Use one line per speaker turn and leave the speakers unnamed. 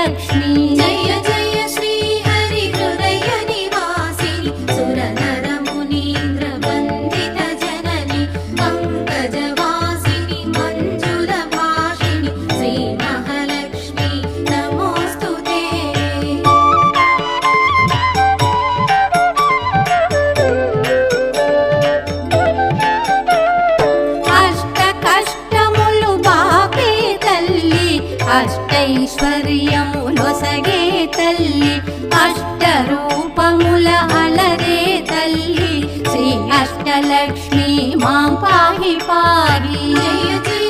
लक्ष्मी
जय जय श्री हरि हृदय निवासिनि सुरनर मुनीन्द्र वन्दित जननि पंकजवासिनि मंजुल भाषिणि श्री महालक्ष्मी नमोस्तुते।
अष्ट कष्टमुलु बापे तल्ली अष्टैश्वर्यमुलొసగే तल्ली अष्टरूपमुल अलरे तल्ली श्री अष्टलक्ष्मी मां पाहि पाहि।
जय जय